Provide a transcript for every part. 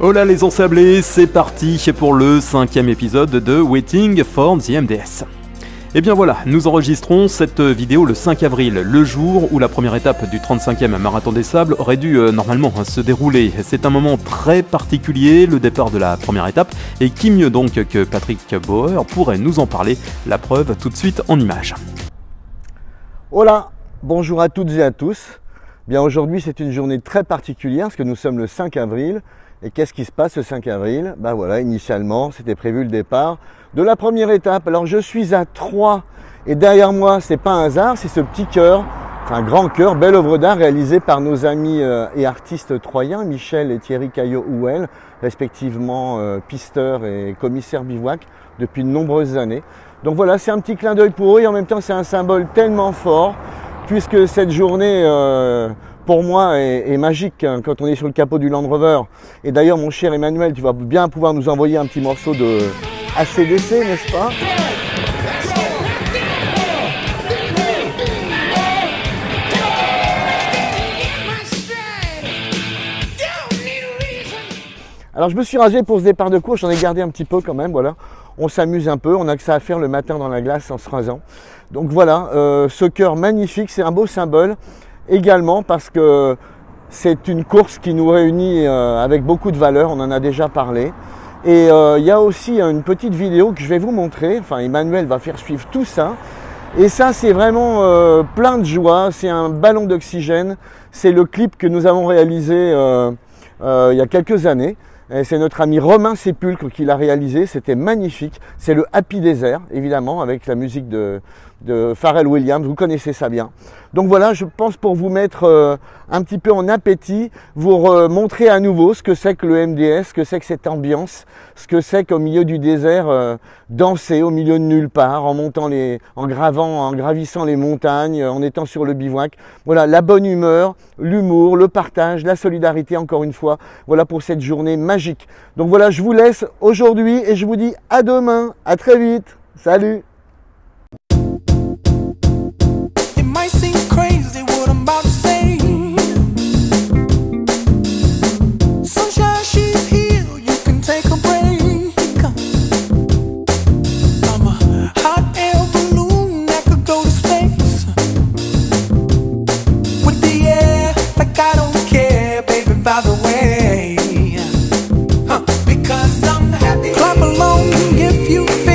Hola les ensablés, c'est parti pour le 5e épisode de Waiting for the MDS. Et bien voilà, nous enregistrons cette vidéo le 5 avril, le jour où la première étape du 35e Marathon des Sables aurait dû normalement se dérouler. C'est un moment très particulier, le départ de la première étape, et qui mieux donc que Patrick Bauer pourrait nous en parler, la preuve tout de suite en images. Hola, bonjour à toutes et à tous. Bien aujourd'hui c'est une journée très particulière parce que nous sommes le 5 avril. Et qu'est-ce qui se passe le 5 avril? Ben voilà, initialement, c'était prévu le départ de la première étape. Alors je suis à Troyes et derrière moi, c'est pas un hasard, c'est ce petit chœur, enfin grand chœur, belle œuvre d'art réalisée par nos amis et artistes troyens, Michel et Thierry Caillot-Houel, respectivement pisteurs et commissaires bivouac depuis de nombreuses années. Donc voilà, c'est un petit clin d'œil pour eux et en même temps c'est un symbole tellement fort puisque cette journée pour moi est magique hein, quand on est sur le capot du Land Rover. Et d'ailleurs mon cher Emmanuel, tu vas bien pouvoir nous envoyer un petit morceau de AC/DC, n'est-ce pas? Alors je me suis rasé pour ce départ de course, j'en ai gardé un petit peu quand même, voilà. On s'amuse un peu, on a que ça à faire le matin dans la glace en se rasant. Donc voilà, ce cœur magnifique, c'est un beau symbole. Également parce que c'est une course qui nous réunit avec beaucoup de valeur, on en a déjà parlé. Et il y a aussi une petite vidéo que je vais vous montrer, enfin Emmanuel va faire suivre tout ça. Et ça c'est vraiment plein de joie, c'est un ballon d'oxygène, c'est le clip que nous avons réalisé il y a quelques années. C'est notre ami Romain Sépulcre qui l'a réalisé, c'était magnifique. C'est le Happy Desert, évidemment, avec la musique de Pharrell Williams, vous connaissez ça bien. Donc voilà, je pense pour vous mettre un petit peu en appétit, vous montrer à nouveau ce que c'est que le MDS, ce que c'est que cette ambiance, ce que c'est qu'au milieu du désert, danser au milieu de nulle part, en gravissant les montagnes, en étant sur le bivouac. Voilà, la bonne humeur, l'humour, le partage, la solidarité encore une fois. Voilà pour cette journée magique. Donc voilà, je vous laisse aujourd'hui et je vous dis à demain, à très vite. Salut! Clap along if you feel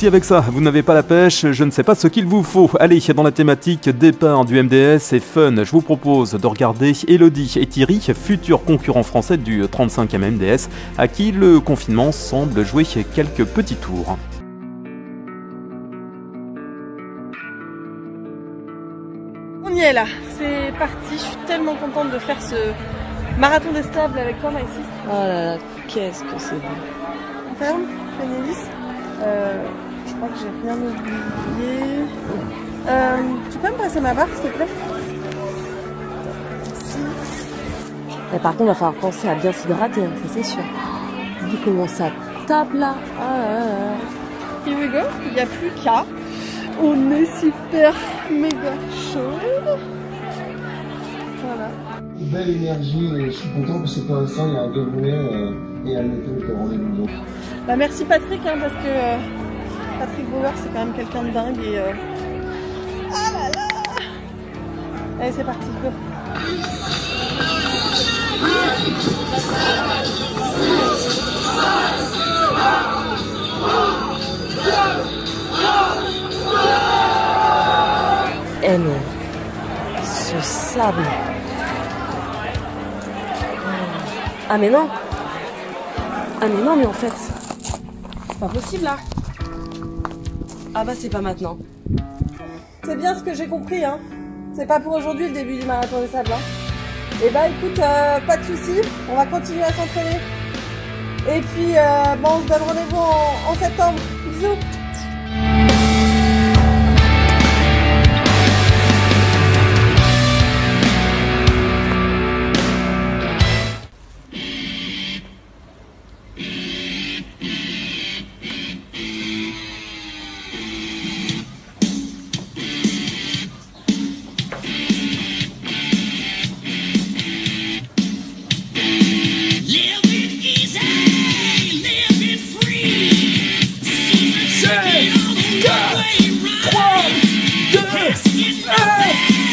Si avec ça, vous n'avez pas la pêche, je ne sais pas ce qu'il vous faut. Allez, dans la thématique départ du MDS et fun, je vous propose de regarder Elodie et Thierry, futurs concurrents français du 35e MDS, à qui le confinement semble jouer quelques petits tours. On y est là, c'est parti, je suis tellement contente de faire ce marathon des stables avec toi Maïsis. Oh là là, qu'est-ce que c'est bon. On ferme, Fénélis. Je crois que j'ai rien oublié. Tu peux me passer ma barre s'il te plaît? Merci. Et par contre, il va falloir penser à bien s'hydrater, hein, ça c'est sûr. Vu comment ça tape là. Here we go, il n'y a plus qu'à. On est super méga chaud. Voilà. Belle énergie, je suis content parce que pour l'instant il y a un déroulé et un météo qui est rendez-vous. Bah merci Patrick hein, parce que Patrick Bauer c'est quand même quelqu'un de dingue et ah là là. Allez c'est parti, go. Eh non, ce sable. Ah mais non. Ah mais non mais en fait, c'est pas possible là. Ah bah c'est pas maintenant. C'est bien ce que j'ai compris hein. C'est pas pour aujourd'hui le début du marathon des sables hein. Et bah écoute, pas de soucis, on va continuer à s'entraîner. Et puis bon, on se donne rendez-vous en septembre. Bisous.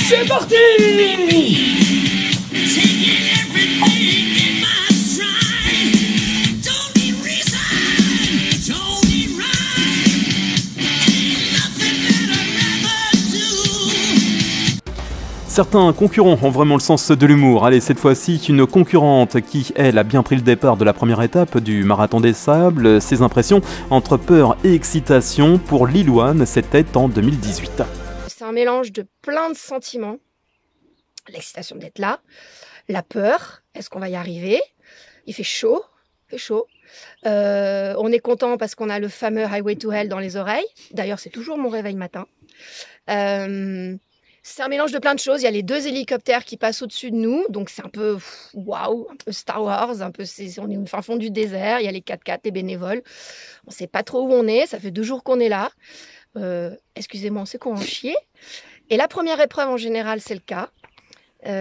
C'est parti! Certains concurrents ont vraiment le sens de l'humour. Allez, cette fois-ci, une concurrente qui, elle, a bien pris le départ de la première étape du Marathon des Sables. Ses impressions entre peur et excitation pour Lilouane, c'était en 2018. C'est un mélange de plein de sentiments. L'excitation d'être là, la peur, est-ce qu'on va y arriver? Il fait chaud, on est content parce qu'on a le fameux Highway to Hell dans les oreilles. D'ailleurs, c'est toujours mon réveil matin. C'est un mélange de plein de choses. Il y a les 2 hélicoptères qui passent au-dessus de nous, donc c'est un peu waouh, un peu Star Wars, un peu on est au fin fond du désert. Il y a les 4x4, les bénévoles. On ne sait pas trop où on est. Ça fait 2 jours qu'on est là. Excusez-moi, on sait qu'on en chier. Et la première épreuve en général, c'est le cas. Mais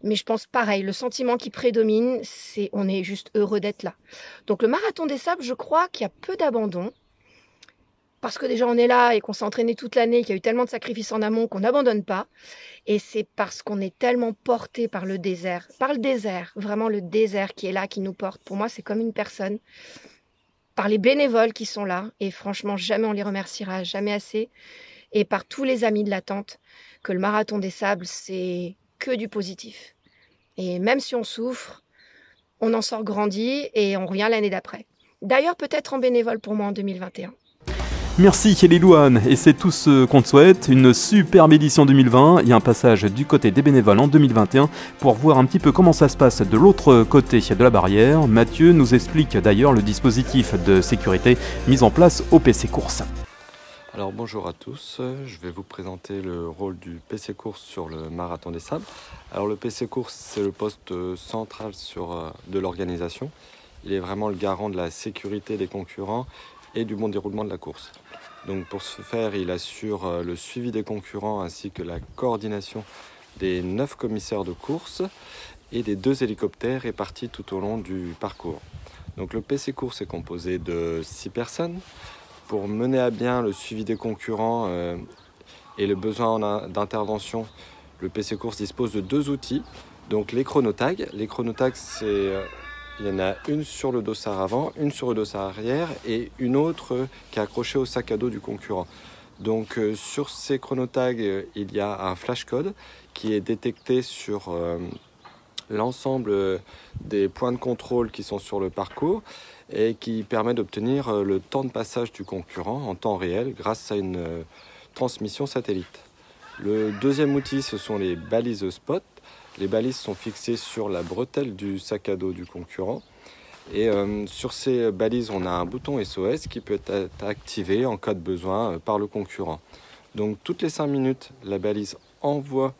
je pense pareil, le sentiment qui prédomine, c'est on est juste heureux d'être là. Donc le marathon des sables, je crois qu'il y a peu d'abandon. Parce que déjà on est là et qu'on s'est entraîné toute l'année, qu'il y a eu tellement de sacrifices en amont qu'on n'abandonne pas. Et c'est parce qu'on est tellement porté par le désert, vraiment le désert qui est là, qui nous porte. Pour moi, c'est comme une personne. Par les bénévoles qui sont là, et franchement, jamais on les remerciera, jamais assez. Et par tous les amis de la tente, que le marathon des sables, c'est que du positif. Et même si on souffre, on en sort grandi et on revient l'année d'après. D'ailleurs, peut-être en bénévole pour moi en 2021. Merci Lilouane, et c'est tout ce qu'on te souhaite, une superbe édition 2020, il y a un passage du côté des bénévoles en 2021 pour voir un petit peu comment ça se passe de l'autre côté de la barrière. Mathieu nous explique d'ailleurs le dispositif de sécurité mis en place au PC Course. Alors bonjour à tous, je vais vous présenter le rôle du PC Course sur le Marathon des Sables. Alors le PC Course, c'est le poste central de l'organisation. Il est vraiment le garant de la sécurité des concurrents et du bon déroulement de la course. Donc pour ce faire, il assure le suivi des concurrents ainsi que la coordination des 9 commissaires de course et des 2 hélicoptères répartis tout au long du parcours. Donc le PC Course est composé de 6 personnes. Pour mener à bien le suivi des concurrents et le besoin d'intervention, le PC Course dispose de 2 outils. Donc les chronotags. Les chronotags, c'est Il y en a une sur le dossard avant, une sur le dossard arrière et une autre qui est accrochée au sac à dos du concurrent. Donc sur ces chronotags, il y a un flashcode qui est détecté sur l'ensemble des points de contrôle qui sont sur le parcours et qui permet d'obtenir le temps de passage du concurrent en temps réel grâce à une transmission satellite. Le deuxième outil, ce sont les balises spot. Les balises sont fixées sur la bretelle du sac à dos du concurrent. Et sur ces balises, on a un bouton SOS qui peut être activé en cas de besoin par le concurrent. Donc toutes les 5 minutes, la balise envoie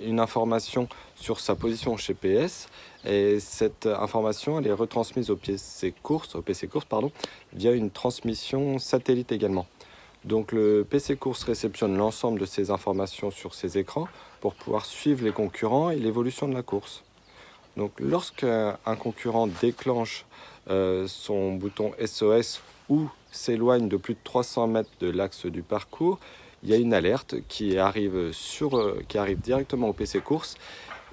une information sur sa position GPS et cette information elle est retransmise au PC course via une transmission satellite également. Donc le PC course réceptionne l'ensemble de ces informations sur ses écrans pour pouvoir suivre les concurrents et l'évolution de la course. Donc lorsqu'un concurrent déclenche son bouton SOS ou s'éloigne de plus de 300 mètres de l'axe du parcours, il y a une alerte qui arrive directement au PC course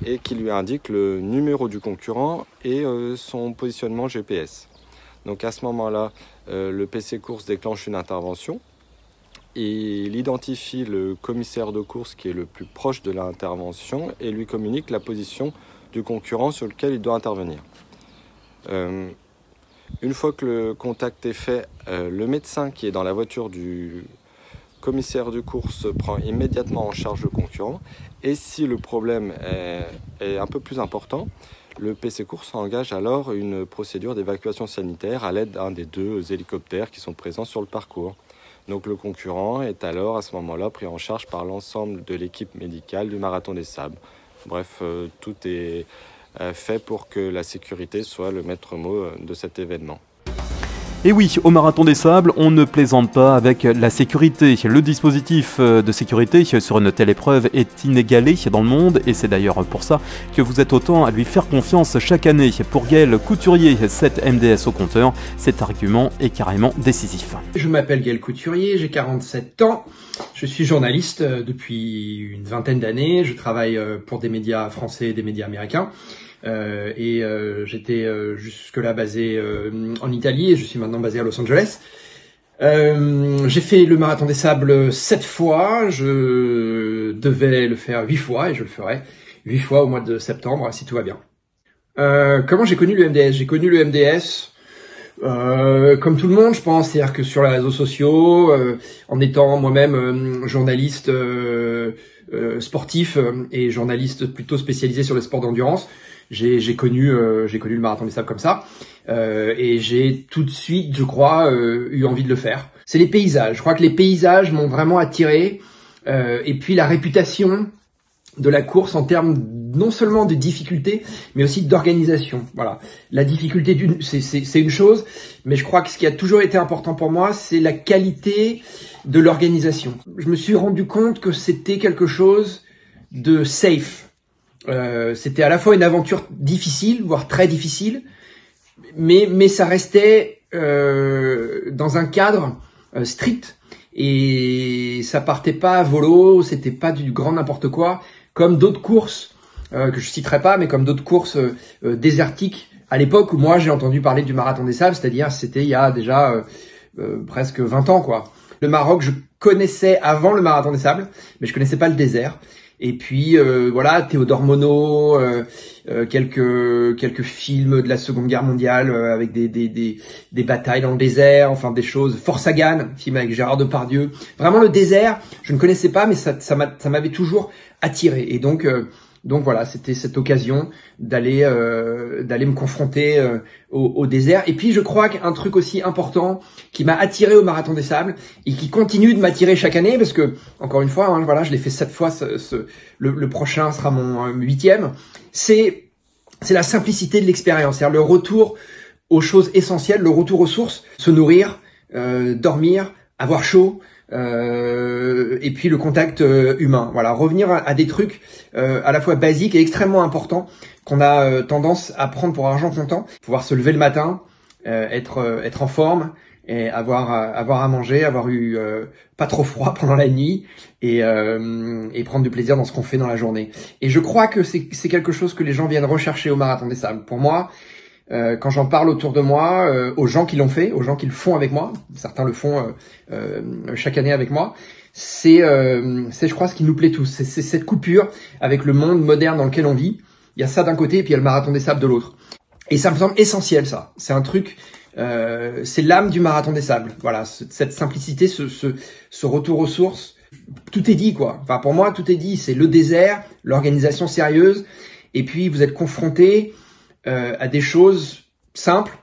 et qui lui indique le numéro du concurrent et son positionnement GPS. Donc à ce moment-là, le PC course déclenche une intervention. Et il identifie le commissaire de course qui est le plus proche de l'intervention et lui communique la position du concurrent sur lequel il doit intervenir. Une fois que le contact est fait, le médecin qui est dans la voiture du commissaire de course prend immédiatement en charge le concurrent et si le problème est un peu plus important, le PC course engage alors une procédure d'évacuation sanitaire à l'aide d'un des 2 hélicoptères qui sont présents sur le parcours. Donc le concurrent est alors à ce moment-là pris en charge par l'ensemble de l'équipe médicale du Marathon des Sables. Bref, tout est fait pour que la sécurité soit le maître mot de cet événement. Et oui, au Marathon des Sables, on ne plaisante pas avec la sécurité. Le dispositif de sécurité sur une telle épreuve est inégalé dans le monde et c'est d'ailleurs pour ça que vous êtes autant à lui faire confiance chaque année. Pour Gaël Couturier, 7 MDS au compteur, cet argument est carrément décisif. Je m'appelle Gaël Couturier, j'ai 47 ans, je suis journaliste depuis une vingtaine d'années, je travaille pour des médias français et des médias américains. J'étais jusque-là basé en Italie et je suis maintenant basé à Los Angeles. J'ai fait le Marathon des Sables 7 fois, je devais le faire 8 fois et je le ferai 8 fois au mois de septembre si tout va bien. Comment j'ai connu le MDS? J'ai connu le MDS comme tout le monde, je pense, c'est-à-dire que sur les réseaux sociaux, en étant moi-même journaliste sportif et journaliste plutôt spécialisé sur les sports d'endurance, j'ai connu le Marathon des Sables comme ça et j'ai tout de suite, je crois, eu envie de le faire. C'est les paysages. Je crois que les paysages m'ont vraiment attiré et puis la réputation de la course en termes non seulement de difficulté, mais aussi d'organisation. Voilà, la difficulté c'est une chose, mais je crois que ce qui a toujours été important pour moi, c'est la qualité de l'organisation. Je me suis rendu compte que c'était quelque chose de safe. C'était à la fois une aventure difficile, voire très difficile, mais ça restait dans un cadre strict et ça partait pas à volo, c'était pas du grand n'importe quoi, comme d'autres courses que je citerai pas, mais comme d'autres courses désertiques à l'époque où moi j'ai entendu parler du Marathon des Sables, c'est-à-dire c'était il y a déjà presque 20 ans quoi. Le Maroc, je connaissais avant le Marathon des Sables, mais je connaissais pas le désert. Et puis voilà, Théodore Monod, quelques films de la Seconde Guerre mondiale avec des batailles dans le désert, enfin des choses. Fort Sagan, film avec Gérard Depardieu. Vraiment le désert, je ne connaissais pas, mais ça m'avait toujours attiré. Et donc voilà, c'était cette occasion d'aller me confronter au désert. Et puis je crois qu'un truc aussi important qui m'a attiré au Marathon des Sables et qui continue de m'attirer chaque année, parce que encore une fois, voilà, je l'ai fait 7 fois, le prochain sera mon 8e, c'est la simplicité de l'expérience, c'est-à-dire le retour aux choses essentielles, le retour aux sources, se nourrir, dormir, avoir chaud. Et puis le contact humain, voilà, revenir à des trucs à la fois basiques et extrêmement importants qu'on a tendance à prendre pour argent comptant, pouvoir se lever le matin, être en forme, et avoir à manger, avoir eu pas trop froid pendant la nuit et prendre du plaisir dans ce qu'on fait dans la journée. Et je crois que c'est quelque chose que les gens viennent rechercher au Marathon des Sables. Pour moi, quand j'en parle autour de moi, aux gens qui l'ont fait, aux gens qui le font avec moi, certains le font chaque année avec moi, c'est je crois ce qui nous plaît tous, c'est cette coupure avec le monde moderne dans lequel on vit. Il y a ça d'un côté et puis il y a le Marathon des Sables de l'autre. Et ça me semble essentiel, ça. C'est un truc, c'est l'âme du Marathon des Sables. Voilà, cette simplicité, ce retour aux sources. Tout est dit, quoi. Enfin, pour moi, tout est dit. C'est le désert, l'organisation sérieuse, et puis vous êtes confrontés à des choses simples,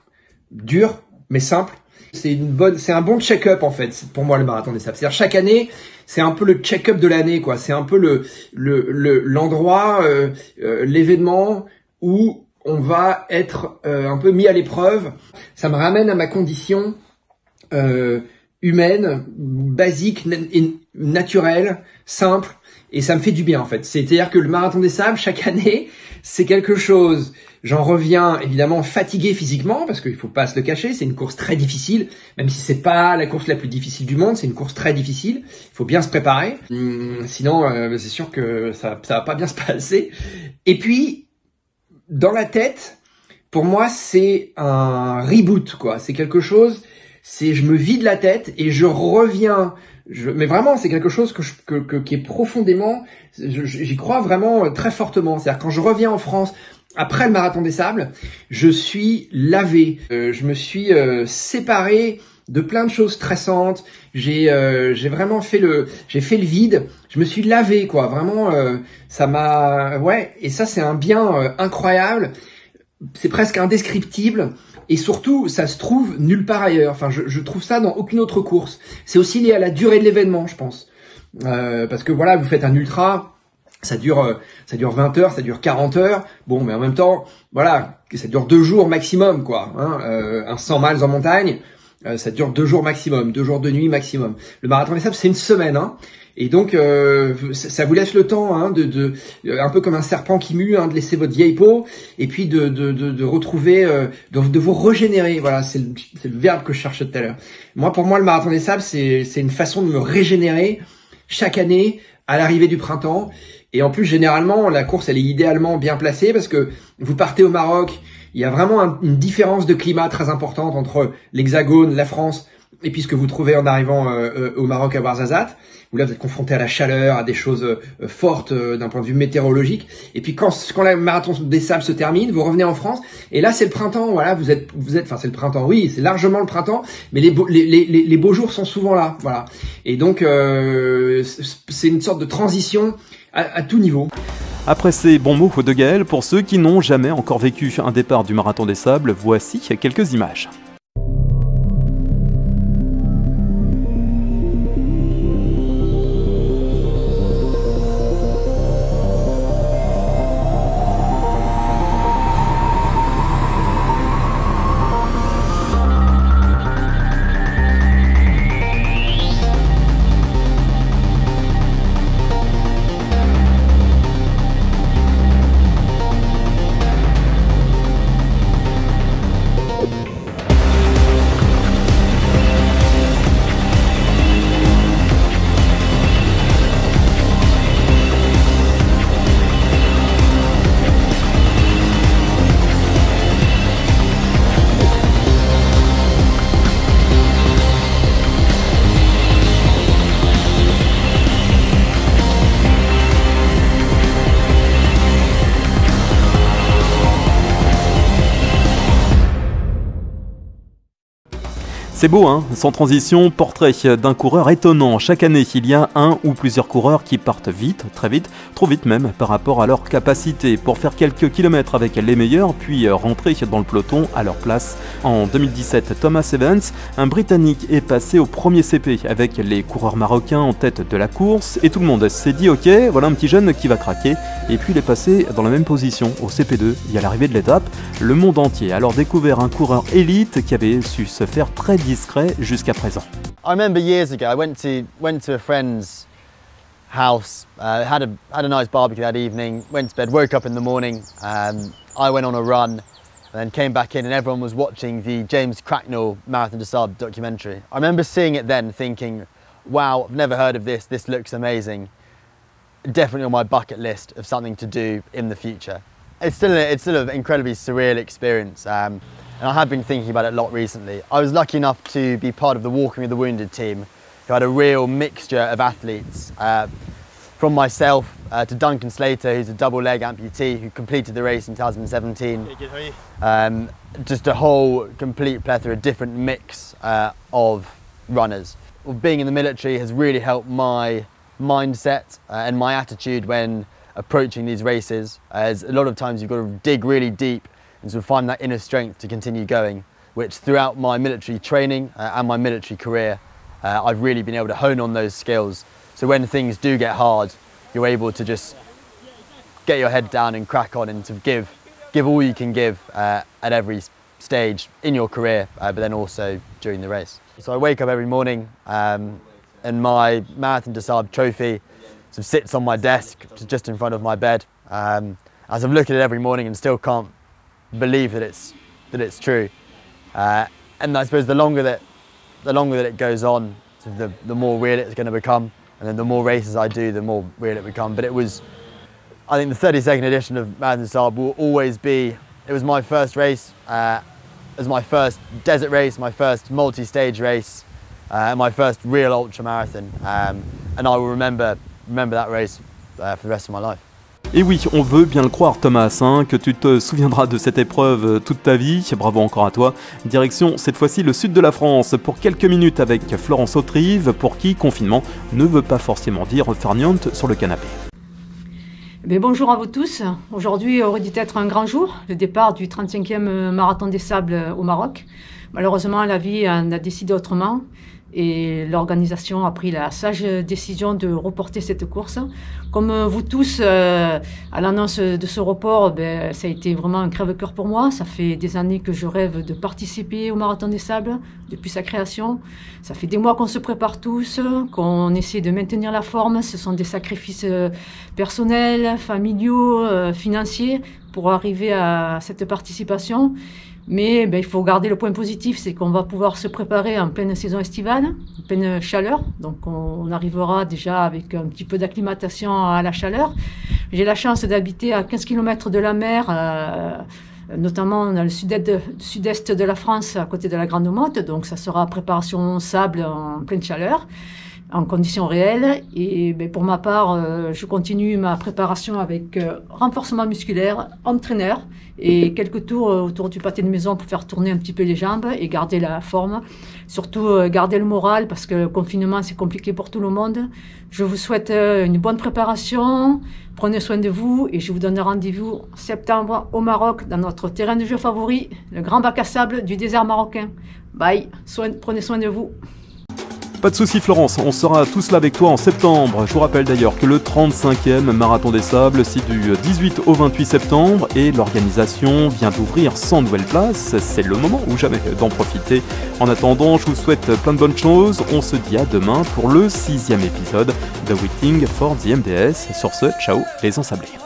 dures, mais simples. C'est un bon check-up en fait. Pour moi, le Marathon des Sables. C'est-à-dire chaque année, c'est un peu le check-up de l'année, quoi. C'est un peu l'endroit, l'événement où on va être un peu mis à l'épreuve. Ça me ramène à ma condition humaine, basique et naturelle, simple, et ça me fait du bien en fait. C'est-à-dire que le Marathon des Sables, chaque année, c'est quelque chose. J'en reviens évidemment fatigué physiquement, parce qu'il faut pas se le cacher, c'est une course très difficile, même si c'est pas la course la plus difficile du monde, c'est une course très difficile, il faut bien se préparer, sinon c'est sûr que ça va pas bien se passer. Et puis, dans la tête, pour moi, c'est un reboot, quoi. C'est quelque chose, je me vide la tête et je reviens. Mais vraiment, c'est quelque chose qui est profondément, j'y crois vraiment très fortement. C'est-à-dire quand je reviens en France après le Marathon des Sables, je suis lavé. Je me suis séparé de plein de choses stressantes. J'ai vraiment j'ai fait le vide. Je me suis lavé, quoi. Vraiment, ça m'a, ouais. Et ça, c'est un bien incroyable. C'est presque indescriptible. Et surtout, ça se trouve nulle part ailleurs. Enfin, je trouve ça dans aucune autre course. C'est aussi lié à la durée de l'événement, je pense. Parce que voilà, vous faites un ultra, ça dure 20 heures, ça dure 40 heures. Bon, mais en même temps, voilà, ça dure 2 jours maximum, quoi. Hein, un 100 miles en montagne, ça dure 2 jours maximum, 2 jours de nuit maximum. Le Marathon des Sables, c'est une semaine, hein. Et donc, ça vous laisse le temps, hein, un peu comme un serpent qui mue, hein, de laisser votre vieille peau, et puis de retrouver, de vous régénérer. Voilà, c'est le verbe que je cherchais tout à l'heure. Pour moi, le Marathon des Sables, c'est une façon de me régénérer chaque année à l'arrivée du printemps. Et en plus, généralement, la course, elle est idéalement bien placée parce que vous partez au Maroc, il y a vraiment une différence de climat très importante entre l'Hexagone, la France, et puis ce que vous trouvez en arrivant au Maroc à Ouarzazate, où là vous êtes confronté à la chaleur, à des choses fortes d'un point de vue météorologique. Et puis quand le Marathon des Sables se termine, vous revenez en France, et là c'est le printemps. Voilà, vous êtes, enfin c'est le printemps, oui, c'est largement le printemps, mais les beaux jours sont souvent là. Voilà. Et donc c'est une sorte de transition à tout niveau. Après ces bons mots de Gaël, pour ceux qui n'ont jamais encore vécu un départ du Marathon des Sables, voici quelques images. C'est beau, hein? Sans transition, portrait d'un coureur étonnant. Chaque année, il y a un ou plusieurs coureurs qui partent vite, très vite, trop vite même, par rapport à leur capacité, pour faire quelques kilomètres avec les meilleurs, puis rentrer dans le peloton à leur place. En 2017, Thomas Evans, un Britannique, est passé au premier CP avec les coureurs marocains en tête de la course, et tout le monde s'est dit ok, voilà un petit jeune qui va craquer, et puis il est passé dans la même position au CP2, et à l'arrivée de l'étape, le monde entier a alors découvert un coureur élite qui avait su se faire très discret jusqu'à présent. I remember years ago, I went to a friend's house, had a nice barbecue that evening, went to bed, woke up in the morning, I went on a run, and then came back in and everyone was watching the James Cracknell Marathon des Sables documentary. I remember seeing it then thinking, wow, I've never heard of this, this looks amazing. Definitely on my bucket list of something to do in the future. It's still an incredibly surreal experience, and I have been thinking about it a lot recently. I was lucky enough to be part of the Walking with the Wounded team, who had a real mixture of athletes. From myself to Duncan Slater, who's a double leg amputee who completed the race in 2017. Just a whole complete plethora, a different mix of runners. Well, being in the military has really helped my mindset and my attitude when approaching these races, as a lot of times you've got to dig really deep and sort of find that inner strength to continue going, which throughout my military training and my military career, I've really been able to hone on those skills. So when things do get hard, you're able to just get your head down and crack on and to give all you can give at every stage in your career, but then also during the race. So I wake up every morning and my Marathon des Sables trophy sort of sits on my desk just in front of my bed. As I've looked at it every morning and still can't believe that it's true. And I suppose the longer that it goes on, sort of the more real it's going to become. And then the more races I do, the more real it becomes. But I think the 32nd edition of Marathon des Sables will always be, it was my first race, it was my first desert race, my first multi-stage race, and my first real ultra marathon. And I will remember that race for the rest of my life. Et oui, on veut bien le croire Thomas, hein, que tu te souviendras de cette épreuve toute ta vie. Bravo encore à toi. Direction cette fois-ci le sud de la France pour quelques minutes avec Florence Autrive, pour qui confinement ne veut pas forcément dire farniente sur le canapé. Bonjour à vous tous. Aujourd'hui aurait dû être un grand jour, le départ du 35e Marathon des Sables au Maroc. Malheureusement, la vie en a décidé autrement et l'organisation a pris la sage décision de reporter cette course. Comme vous tous, à l'annonce de ce report, ça a été vraiment un crève-cœur pour moi. Ça fait des années que je rêve de participer au Marathon des Sables, depuis sa création. Ça fait des mois qu'on se prépare tous, qu'on essaie de maintenir la forme. Ce sont des sacrifices personnels, familiaux, financiers pour arriver à cette participation. Mais il faut garder le point positif, c'est qu'on va pouvoir se préparer en pleine saison estivale, en pleine chaleur. Donc on arrivera déjà avec un petit peu d'acclimatation à la chaleur. J'ai la chance d'habiter à 15 km de la mer, notamment dans le sud-est de la France, à côté de la Grande Motte. Donc ça sera préparation sable en pleine chaleur, en conditions réelles. Et pour ma part, je continue ma préparation avec renforcement musculaire, home trainer et quelques tours autour du pâté de maison pour faire tourner un petit peu les jambes et garder la forme. Surtout garder le moral parce que le confinement c'est compliqué pour tout le monde. Je vous souhaite une bonne préparation, prenez soin de vous et je vous donne rendez-vous en septembre au Maroc dans notre terrain de jeu favori, le grand bac à sable du désert marocain. Bye, prenez soin de vous. Pas de soucis Florence, on sera tous là avec toi en septembre. Je vous rappelle d'ailleurs que le 35e Marathon des Sables, c'est du 18 au 28 septembre et l'organisation vient d'ouvrir 100 nouvelles places. C'est le moment ou jamais d'en profiter. En attendant, je vous souhaite plein de bonnes choses. On se dit à demain pour le 6e épisode de Waiting for the MDS. Sur ce, ciao les ensablés.